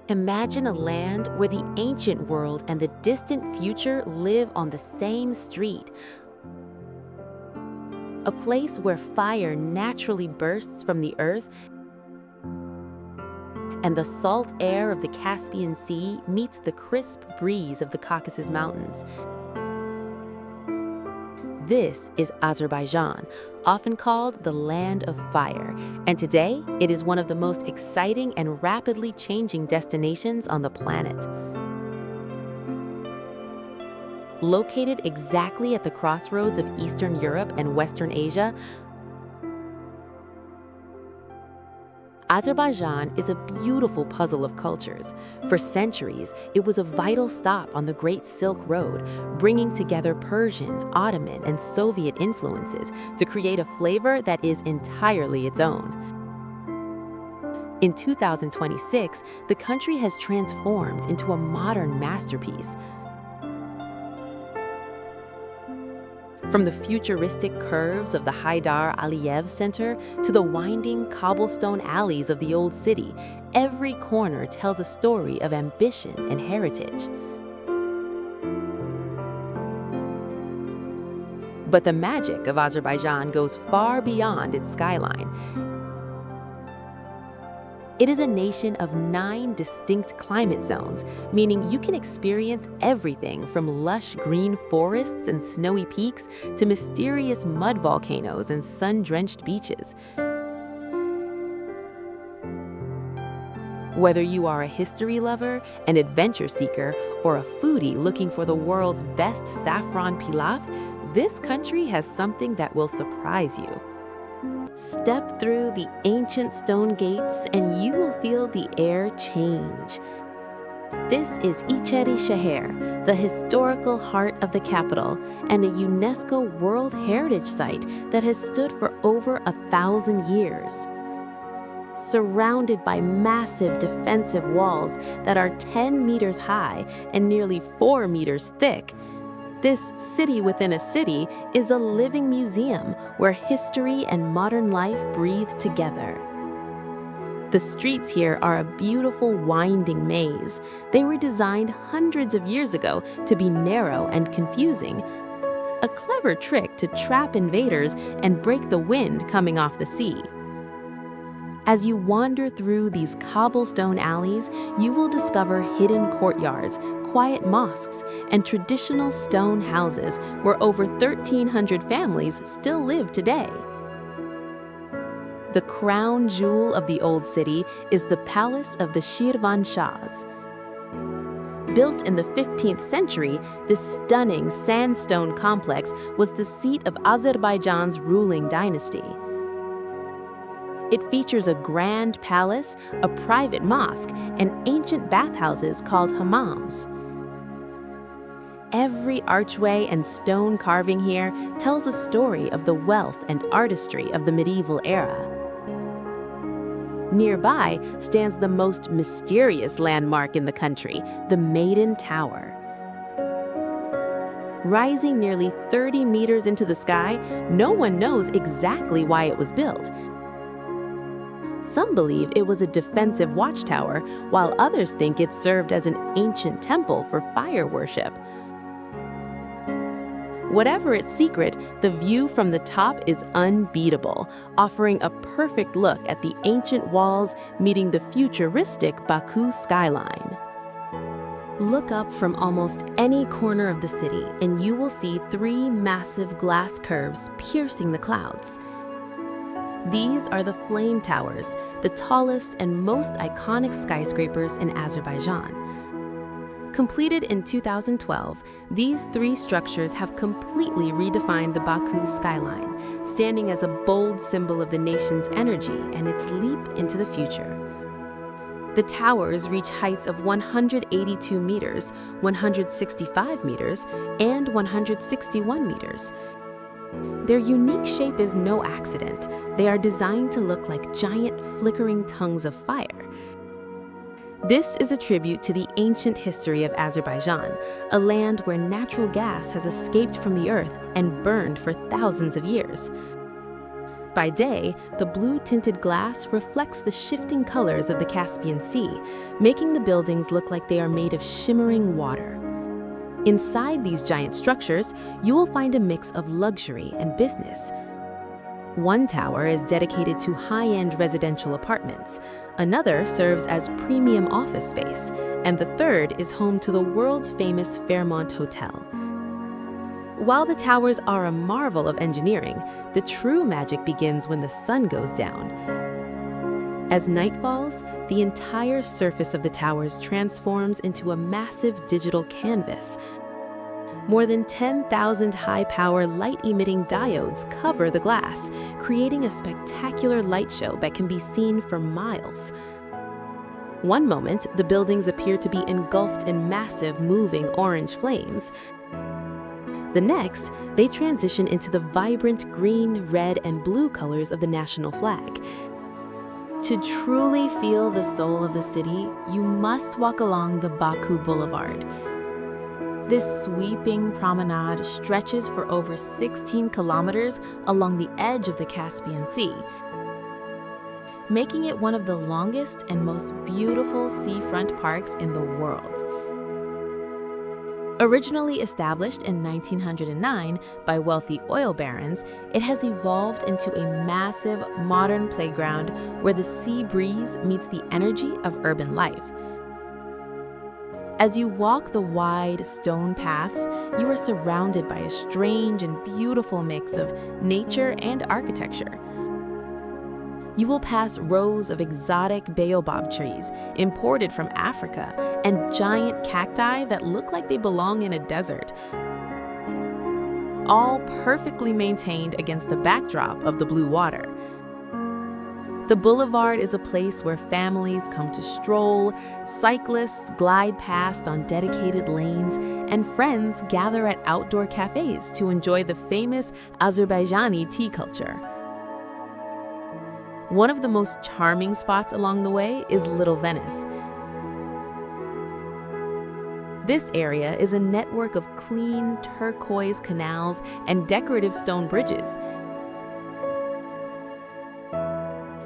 Imagine a land where the ancient world and the distant future live on the same street. A place where fire naturally bursts from the earth and the salt air of the Caspian Sea meets the crisp breeze of the Caucasus Mountains. This is Azerbaijan, often called the Land of Fire, and today it is one of the most exciting and rapidly changing destinations on the planet. Located exactly at the crossroads of Eastern Europe and Western Asia, Azerbaijan is a beautiful puzzle of cultures. For centuries, it was a vital stop on the Great Silk Road, bringing together Persian, Ottoman, and Soviet influences to create a flavor that is entirely its own. In 2026, the country has transformed into a modern masterpiece. From the futuristic curves of the Haydar Aliyev Center to the winding cobblestone alleys of the old city, every corner tells a story of ambition and heritage. But the magic of Azerbaijan goes far beyond its skyline. It is a nation of 9 distinct climate zones, meaning you can experience everything from lush green forests and snowy peaks to mysterious mud volcanoes and sun-drenched beaches. Whether you are a history lover, an adventure seeker, or a foodie looking for the world's best saffron pilaf, this country has something that will surprise you. Step through the ancient stone gates and you will feel the air change. This is Icherisheher, the historical heart of the capital and a UNESCO World Heritage Site that has stood for over 1,000 years. Surrounded by massive defensive walls that are 10 meters high and nearly 4 meters thick, this city within a city is a living museum where history and modern life breathe together. The streets here are a beautiful winding maze. They were designed hundreds of years ago to be narrow and confusing, a clever trick to trap invaders and break the wind coming off the sea. As you wander through these cobblestone alleys, you will discover hidden courtyards, quiet mosques, and traditional stone houses where over 1,300 families still live today. The crown jewel of the old city is the Palace of the Shirvan Shahs. Built in the 15th century, this stunning sandstone complex was the seat of Azerbaijan's ruling dynasty. It features a grand palace, a private mosque, and ancient bathhouses called hammams. Every archway and stone carving here tells a story of the wealth and artistry of the medieval era. Nearby stands the most mysterious landmark in the country, the Maiden Tower. Rising nearly 30 meters into the sky, no one knows exactly why it was built. Some believe it was a defensive watchtower, while others think it served as an ancient temple for fire worship. Whatever its secret, the view from the top is unbeatable, offering a perfect look at the ancient walls meeting the futuristic Baku skyline. Look up from almost any corner of the city, and you will see 3 massive glass curves piercing the clouds. These are the Flame Towers, the tallest and most iconic skyscrapers in Azerbaijan. Completed in 2012, these 3 structures have completely redefined the Baku skyline, standing as a bold symbol of the nation's energy and its leap into the future. The towers reach heights of 182 meters, 165 meters, and 161 meters. Their unique shape is no accident. They are designed to look like giant flickering tongues of fire. This is a tribute to the ancient history of Azerbaijan, a land where natural gas has escaped from the earth and burned for thousands of years. By day, the blue-tinted glass reflects the shifting colors of the Caspian Sea, making the buildings look like they are made of shimmering water. Inside these giant structures, you will find a mix of luxury and business. One tower is dedicated to high-end residential apartments, another serves as premium office space, and the third is home to the world's famous Fairmont Hotel. While the towers are a marvel of engineering, the true magic begins when the sun goes down. As night falls, the entire surface of the towers transforms into a massive digital canvas. More than 10,000 high-power light-emitting diodes cover the glass, creating a spectacular light show that can be seen for miles. One moment, the buildings appear to be engulfed in massive, moving orange flames. The next, they transition into the vibrant green, red, and blue colors of the national flag. To truly feel the soul of the city, you must walk along the Baku Boulevard. This sweeping promenade stretches for over 16 kilometers along the edge of the Caspian Sea, making it one of the longest and most beautiful seafront parks in the world. Originally established in 1909 by wealthy oil barons, it has evolved into a massive, modern playground where the sea breeze meets the energy of urban life. As you walk the wide stone paths, you are surrounded by a strange and beautiful mix of nature and architecture. You will pass rows of exotic baobab trees imported from Africa and giant cacti that look like they belong in a desert, all perfectly maintained against the backdrop of the blue water. The boulevard is a place where families come to stroll, cyclists glide past on dedicated lanes, and friends gather at outdoor cafes to enjoy the famous Azerbaijani tea culture. One of the most charming spots along the way is Little Venice. This area is a network of clean turquoise canals and decorative stone bridges.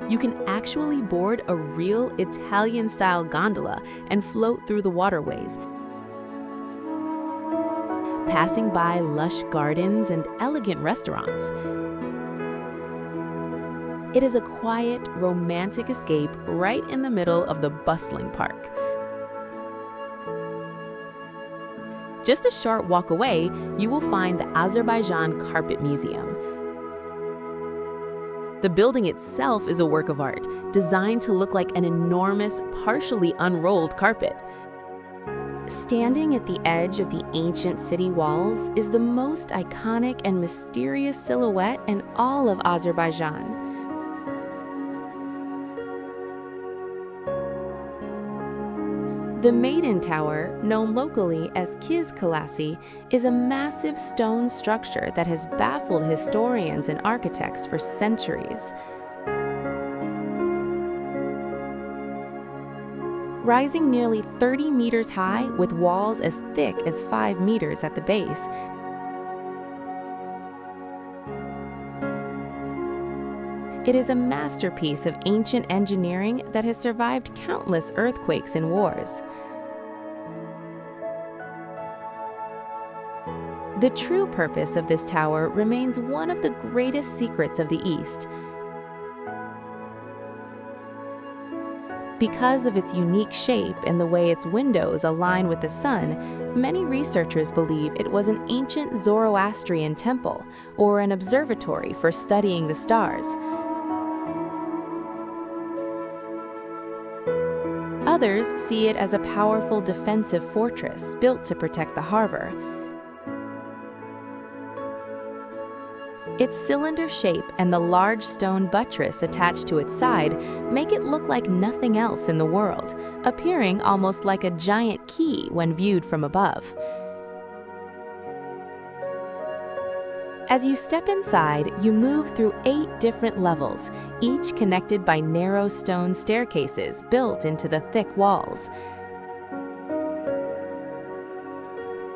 You can actually board a real Italian-style gondola and float through the waterways, passing by lush gardens and elegant restaurants. It is a quiet, romantic escape right in the middle of the bustling park. Just a short walk away, you will find the Azerbaijan Carpet Museum. The building itself is a work of art, designed to look like an enormous, partially unrolled carpet. Standing at the edge of the ancient city walls is the most iconic and mysterious silhouette in all of Azerbaijan. The Maiden Tower, known locally as Kiz Kalasi, is a massive stone structure that has baffled historians and architects for centuries. Rising nearly 30 meters high with walls as thick as 5 meters at the base, it is a masterpiece of ancient engineering that has survived countless earthquakes and wars. The true purpose of this tower remains one of the greatest secrets of the East. Because of its unique shape and the way its windows align with the sun, many researchers believe it was an ancient Zoroastrian temple or an observatory for studying the stars. Others see it as a powerful defensive fortress built to protect the harbor. Its cylinder shape and the large stone buttress attached to its side make it look like nothing else in the world, appearing almost like a giant key when viewed from above. As you step inside, you move through 8 different levels, each connected by narrow stone staircases built into the thick walls.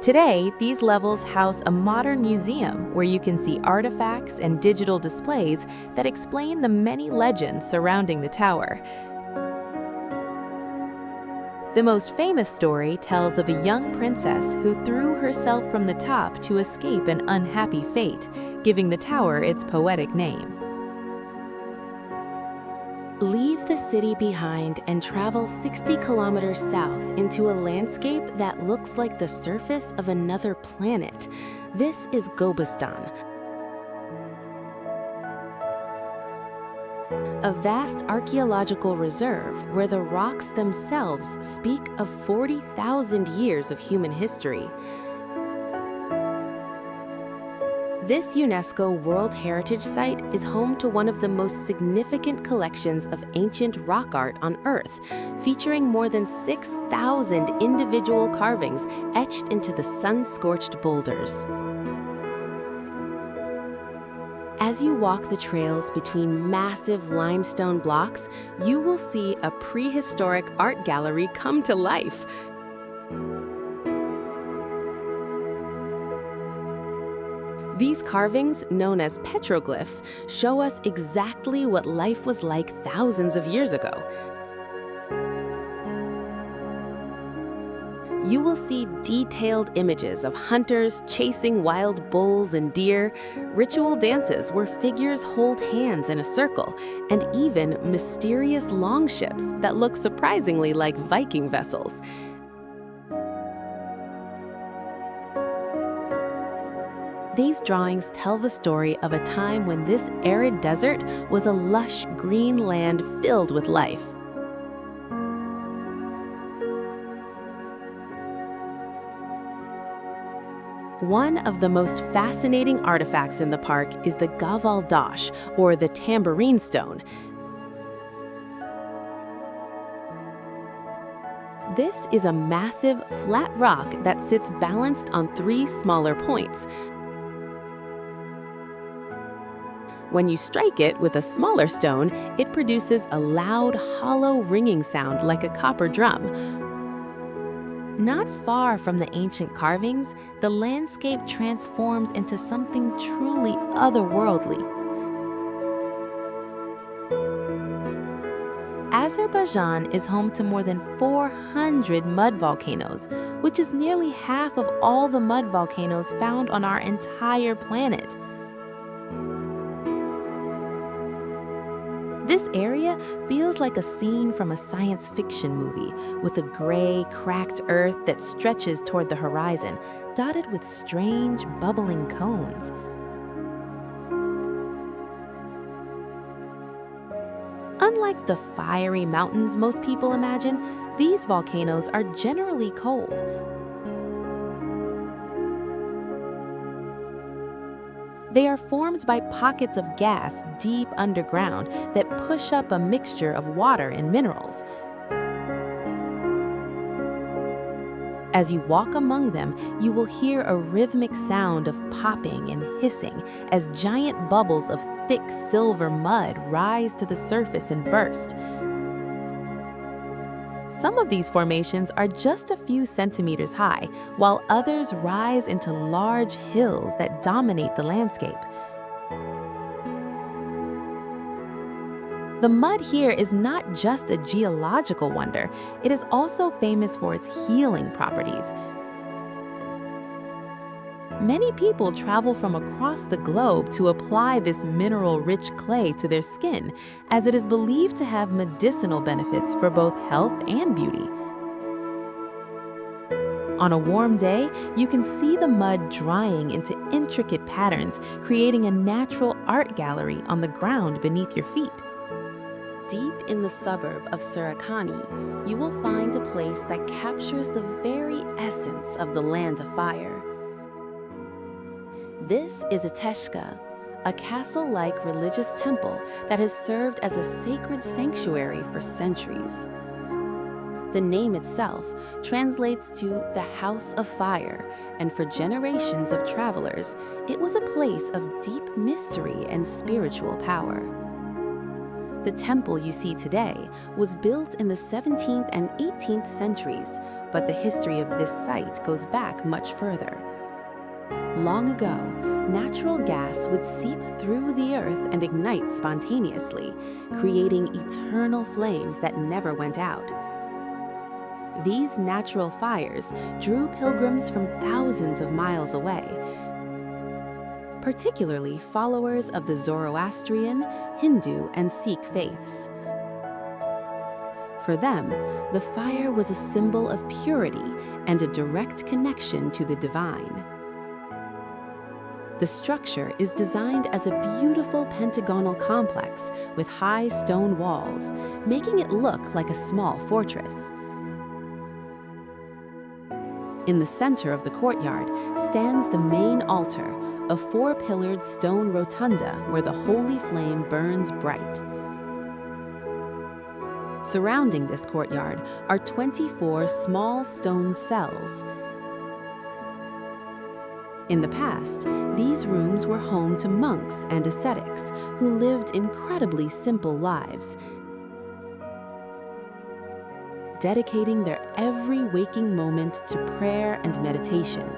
Today, these levels house a modern museum where you can see artifacts and digital displays that explain the many legends surrounding the tower. The most famous story tells of a young princess who threw herself from the top to escape an unhappy fate, giving the tower its poetic name. Leave the city behind and travel 60 kilometers south into a landscape that looks like the surface of another planet. This is Gobustan, a vast archaeological reserve where the rocks themselves speak of 40,000 years of human history. This UNESCO World Heritage Site is home to one of the most significant collections of ancient rock art on Earth, featuring more than 6,000 individual carvings etched into the sun-scorched boulders. As you walk the trails between massive limestone blocks, you will see a prehistoric art gallery come to life. These carvings, known as petroglyphs, show us exactly what life was like thousands of years ago. You will see detailed images of hunters chasing wild bulls and deer, ritual dances where figures hold hands in a circle, and even mysterious longships that look surprisingly like Viking vessels. These drawings tell the story of a time when this arid desert was a lush green land filled with life. One of the most fascinating artifacts in the park is the Gaval Dash, or the tambourine stone. This is a massive, flat rock that sits balanced on 3 smaller points. When you strike it with a smaller stone, it produces a loud, hollow ringing sound like a copper drum. Not far from the ancient carvings, the landscape transforms into something truly otherworldly. Azerbaijan is home to more than 400 mud volcanoes, which is nearly half of all the mud volcanoes found on our entire planet. This area feels like a scene from a science fiction movie, with a gray, cracked earth that stretches toward the horizon, dotted with strange, bubbling cones. Unlike the fiery mountains most people imagine, these volcanoes are generally cold. They are formed by pockets of gas deep underground that push up a mixture of water and minerals. As you walk among them, you will hear a rhythmic sound of popping and hissing as giant bubbles of thick silver mud rise to the surface and burst. Some of these formations are just a few centimeters high, while others rise into large hills that dominate the landscape. The mud here is not just a geological wonder, it is also famous for its healing properties. Many people travel from across the globe to apply this mineral-rich clay to their skin, as it is believed to have medicinal benefits for both health and beauty. On a warm day, you can see the mud drying into intricate patterns, creating a natural art gallery on the ground beneath your feet. Deep in the suburb of Surakani, you will find a place that captures the very essence of the land of fire. This is Icherisheher, a castle-like religious temple that has served as a sacred sanctuary for centuries. The name itself translates to the House of Fire, and for generations of travelers, it was a place of deep mystery and spiritual power. The temple you see today was built in the 17th and 18th centuries, but the history of this site goes back much further. Long ago, natural gas would seep through the earth and ignite spontaneously, creating eternal flames that never went out. These natural fires drew pilgrims from thousands of miles away, particularly followers of the Zoroastrian, Hindu, and Sikh faiths. For them, the fire was a symbol of purity and a direct connection to the divine. The structure is designed as a beautiful pentagonal complex with high stone walls, making it look like a small fortress. In the center of the courtyard stands the main altar, a four-pillared stone rotunda where the holy flame burns bright. Surrounding this courtyard are 24 small stone cells. In the past, these rooms were home to monks and ascetics who lived incredibly simple lives, dedicating their every waking moment to prayer and meditation.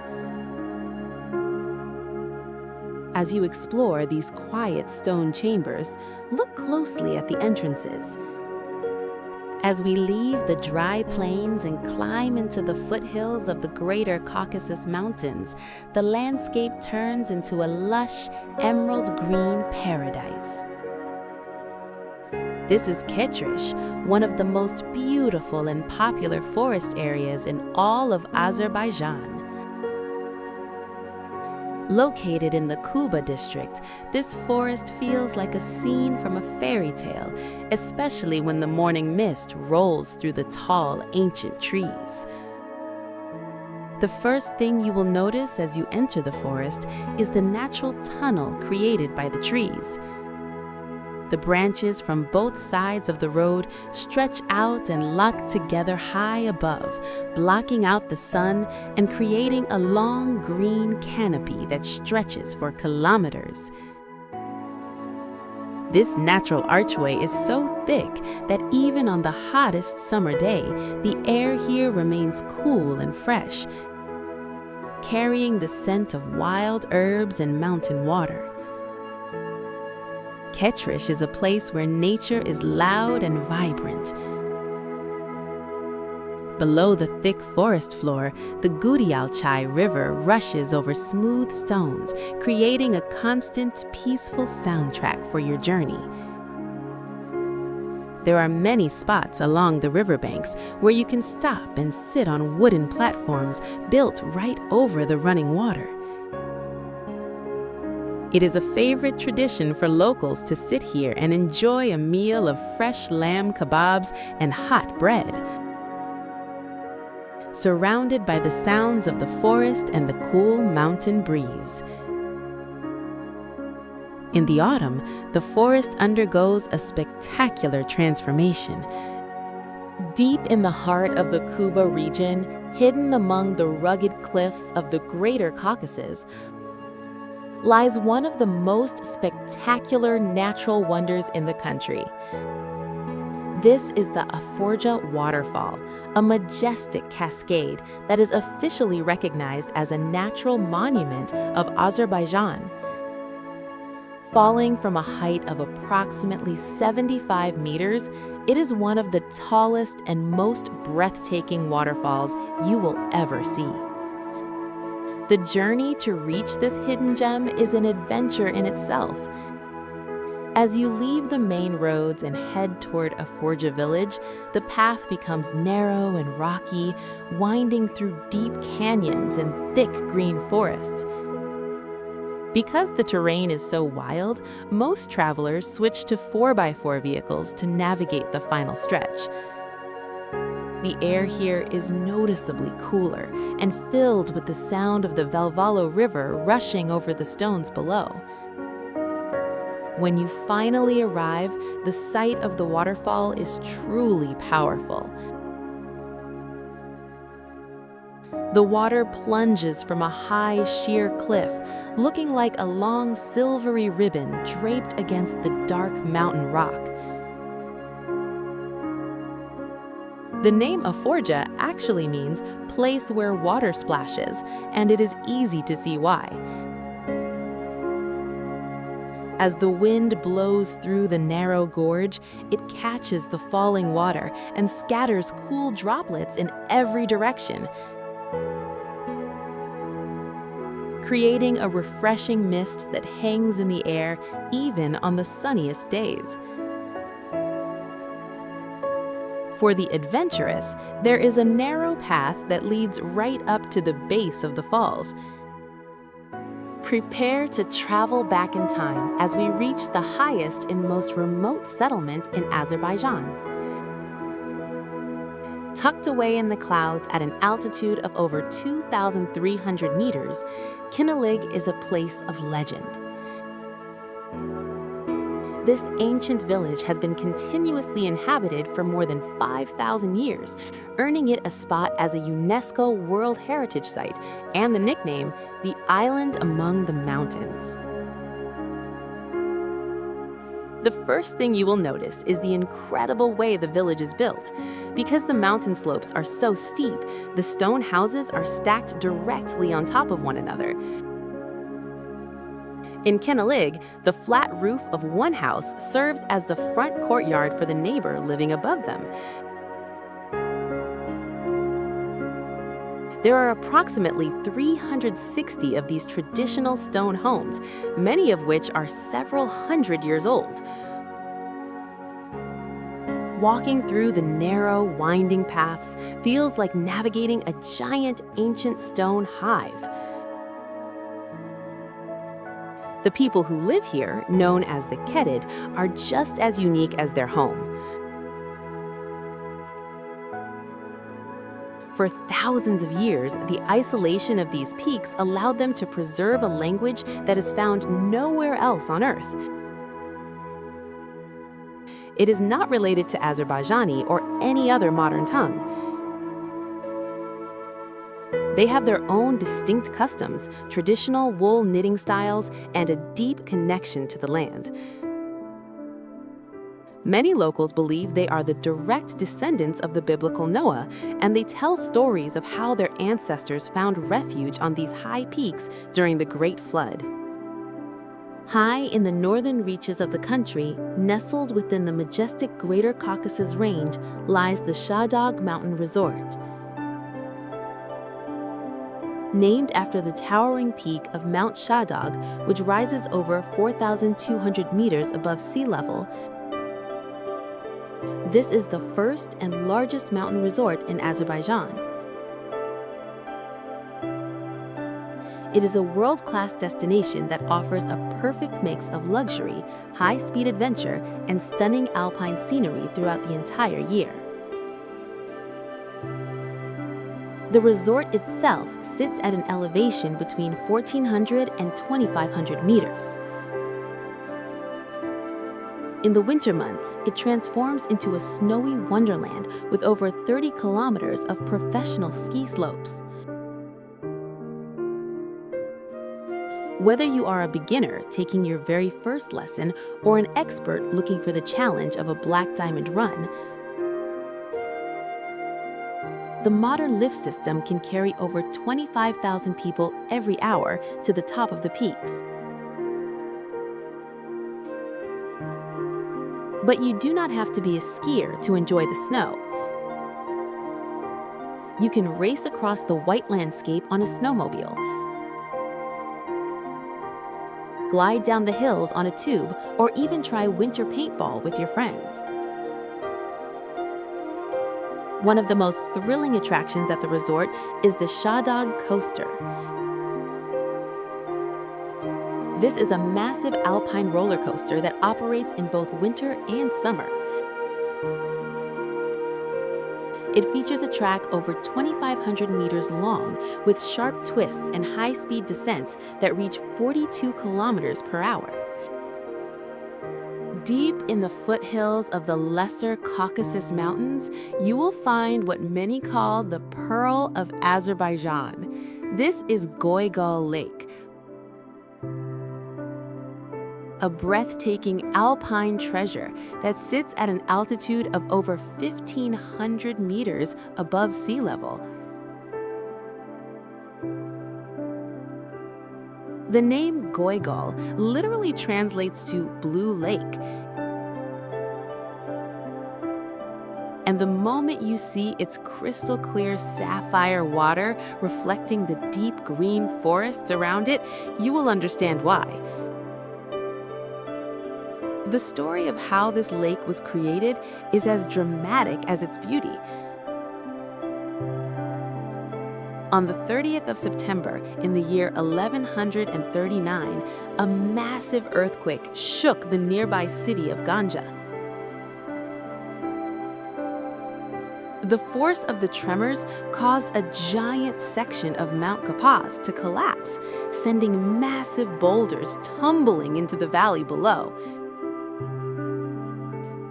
As you explore these quiet stone chambers, look closely at the entrances. As we leave the dry plains and climb into the foothills of the greater Caucasus Mountains, the landscape turns into a lush, emerald green paradise. This is Icherisheher, one of the most beautiful and popular forest areas in all of Azerbaijan. Located in the Kuba district, this forest feels like a scene from a fairy tale, especially when the morning mist rolls through the tall, ancient trees. The first thing you will notice as you enter the forest is the natural tunnel created by the trees. The branches from both sides of the road stretch out and lock together high above, blocking out the sun and creating a long green canopy that stretches for kilometers. This natural archway is so thick that even on the hottest summer day, the air here remains cool and fresh, carrying the scent of wild herbs and mountain water. Icherisheher is a place where nature is loud and vibrant. Below the thick forest floor, the Gudialchai River rushes over smooth stones, creating a constant, peaceful soundtrack for your journey. There are many spots along the riverbanks where you can stop and sit on wooden platforms built right over the running water. It is a favorite tradition for locals to sit here and enjoy a meal of fresh lamb kebabs and hot bread. Surrounded by the sounds of the forest and the cool mountain breeze. In the autumn, the forest undergoes a spectacular transformation. Deep in the heart of the Kuba region, hidden among the rugged cliffs of the Greater Caucasus, lies one of the most spectacular natural wonders in the country. This is the Unforgettable waterfall, a majestic cascade that is officially recognized as a natural monument of Azerbaijan. Falling from a height of approximately 75 meters, it is one of the tallest and most breathtaking waterfalls you will ever see. The journey to reach this hidden gem is an adventure in itself. As you leave the main roads and head toward Icherisheher village, the path becomes narrow and rocky, winding through deep canyons and thick green forests. Because the terrain is so wild, most travelers switch to 4x4 vehicles to navigate the final stretch. The air here is noticeably cooler and filled with the sound of the Valvalo River rushing over the stones below. When you finally arrive, the sight of the waterfall is truly powerful. The water plunges from a high, sheer cliff, looking like a long silvery ribbon draped against the dark mountain rock. The name Aforja actually means place where water splashes, and it is easy to see why. As the wind blows through the narrow gorge, it catches the falling water and scatters cool droplets in every direction, creating a refreshing mist that hangs in the air even on the sunniest days. For the adventurous, there is a narrow path that leads right up to the base of the falls. Prepare to travel back in time as we reach the highest and most remote settlement in Azerbaijan. Tucked away in the clouds at an altitude of over 2,300 meters, Kinalig is a place of legend. This ancient village has been continuously inhabited for more than 5,000 years, earning it a spot as a UNESCO World Heritage Site and the nickname, the Island Among the Mountains. The first thing you will notice is the incredible way the village is built. Because the mountain slopes are so steep, the stone houses are stacked directly on top of one another. In Kinalig, the flat roof of one house serves as the front courtyard for the neighbor living above them. There are approximately 360 of these traditional stone homes, many of which are several hundred years old. Walking through the narrow, winding paths feels like navigating a giant ancient stone hive. The people who live here, known as the Kedid, are just as unique as their home. For thousands of years, the isolation of these peaks allowed them to preserve a language that is found nowhere else on Earth. It is not related to Azerbaijani or any other modern tongue. They have their own distinct customs, traditional wool knitting styles, and a deep connection to the land. Many locals believe they are the direct descendants of the biblical Noah, and they tell stories of how their ancestors found refuge on these high peaks during the Great Flood. High in the northern reaches of the country, nestled within the majestic Greater Caucasus Range, lies the Shahdag Mountain Resort. Named after the towering peak of Mount Shahdag, which rises over 4,200 meters above sea level. This is the first and largest mountain resort in Azerbaijan. It is a world-class destination that offers a perfect mix of luxury, high-speed adventure, and stunning alpine scenery throughout the entire year. The resort itself sits at an elevation between 1,400 and 2,500 meters. In the winter months, it transforms into a snowy wonderland with over 30 kilometers of professional ski slopes. Whether you are a beginner taking your very first lesson or an expert looking for the challenge of a black diamond run, the modern lift system can carry over 25,000 people every hour to the top of the peaks. But you do not have to be a skier to enjoy the snow. You can race across the white landscape on a snowmobile, glide down the hills on a tube, or even try winter paintball with your friends. One of the most thrilling attractions at the resort is the Shahdag Coaster. This is a massive alpine roller coaster that operates in both winter and summer. It features a track over 2,500 meters long with sharp twists and high-speed descents that reach 42 kilometers per hour. Deep in the foothills of the Lesser Caucasus Mountains, you will find what many call the Pearl of Azerbaijan. This is Goygol Lake, a breathtaking alpine treasure that sits at an altitude of over 1,500 meters above sea level. The name Goigol literally translates to blue lake. And the moment you see its crystal clear sapphire water reflecting the deep green forests around it, you will understand why. The story of how this lake was created is as dramatic as its beauty. On the 30th of September in the year 1139, a massive earthquake shook the nearby city of Ganja. The force of the tremors caused a giant section of Mount Caucasus to collapse, sending massive boulders tumbling into the valley below.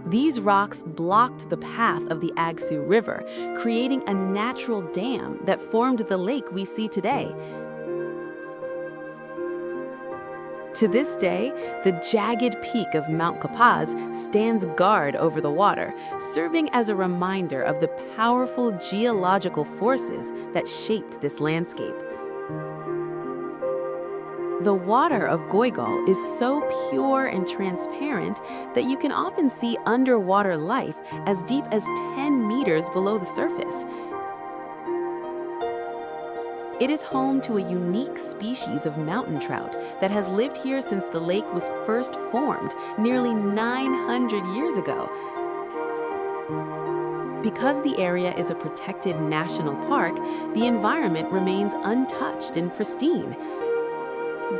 These rocks blocked the path of the Agsu River, creating a natural dam that formed the lake we see today. To this day, the jagged peak of Mount Caucasus stands guard over the water, serving as a reminder of the powerful geological forces that shaped this landscape. The water of Goigol is so pure and transparent that you can often see underwater life as deep as 10 meters below the surface. It is home to a unique species of mountain trout that has lived here since the lake was first formed nearly 900 years ago. Because the area is a protected national park, the environment remains untouched and pristine.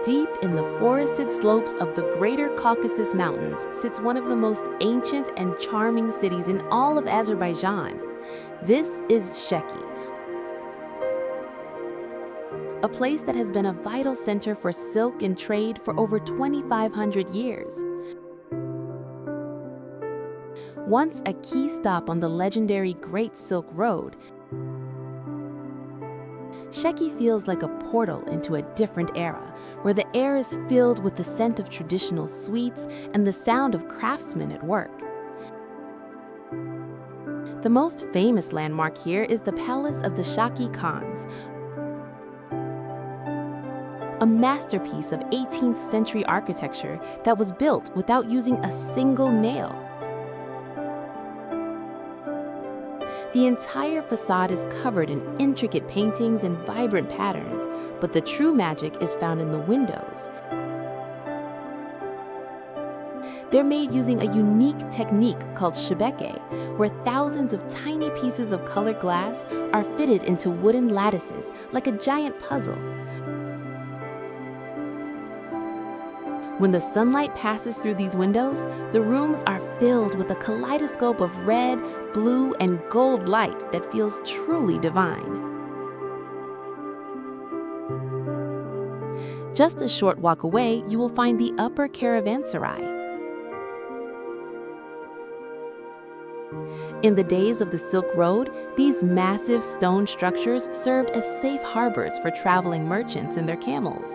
Deep in the forested slopes of the Greater Caucasus Mountains sits one of the most ancient and charming cities in all of Azerbaijan. This is Sheki, a place that has been a vital center for silk and trade for over 2,500 years. Once a key stop on the legendary Great Silk Road, Sheki feels like a portal into a different era, where the air is filled with the scent of traditional sweets and the sound of craftsmen at work. The most famous landmark here is the Palace of the Shaki Khans, a masterpiece of 18th century architecture that was built without using a single nail. The entire facade is covered in intricate paintings and vibrant patterns, but the true magic is found in the windows. They're made using a unique technique called shebeke, where thousands of tiny pieces of colored glass are fitted into wooden lattices like a giant puzzle. When the sunlight passes through these windows, the rooms are filled with a kaleidoscope of red, blue, and gold light that feels truly divine. Just a short walk away, you will find the Upper Caravanserai. In the days of the Silk Road, these massive stone structures served as safe harbors for traveling merchants and their camels.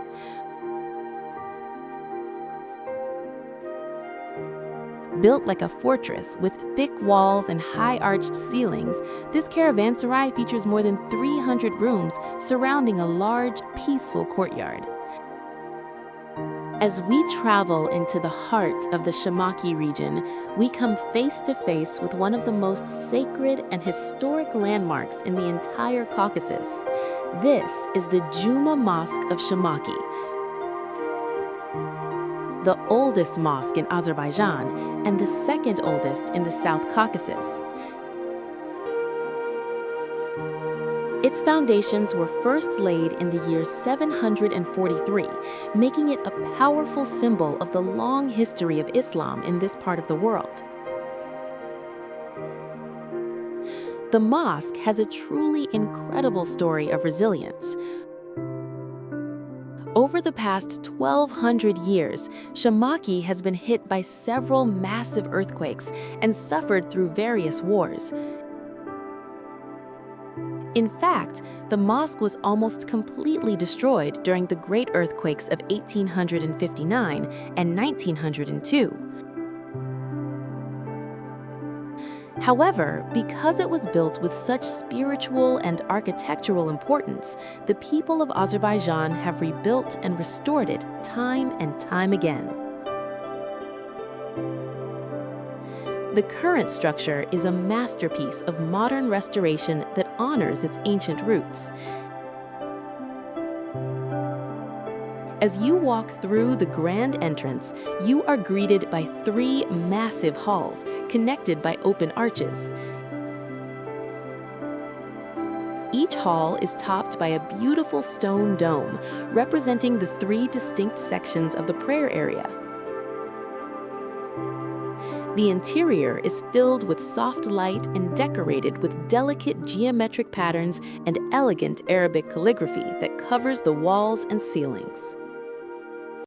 Built like a fortress with thick walls and high-arched ceilings, this caravanserai features more than 300 rooms surrounding a large, peaceful courtyard. As we travel into the heart of the Shamaki region, we come face to face with one of the most sacred and historic landmarks in the entire Caucasus. This is the Juma Mosque of Shamaki, the oldest mosque in Azerbaijan and the second oldest in the South Caucasus. Its foundations were first laid in the year 743, making it a powerful symbol of the long history of Islam in this part of the world. The mosque has a truly incredible story of resilience. Over the past 1,200 years, Shamaki has been hit by several massive earthquakes and suffered through various wars. In fact, the mosque was almost completely destroyed during the great earthquakes of 1859 and 1902. However, because it was built with such spiritual and architectural importance, the people of Azerbaijan have rebuilt and restored it time and time again. The current structure is a masterpiece of modern restoration that honors its ancient roots. As you walk through the grand entrance, you are greeted by 3 massive halls connected by open arches. Each hall is topped by a beautiful stone dome, representing the 3 distinct sections of the prayer area. The interior is filled with soft light and decorated with delicate geometric patterns and elegant Arabic calligraphy that covers the walls and ceilings.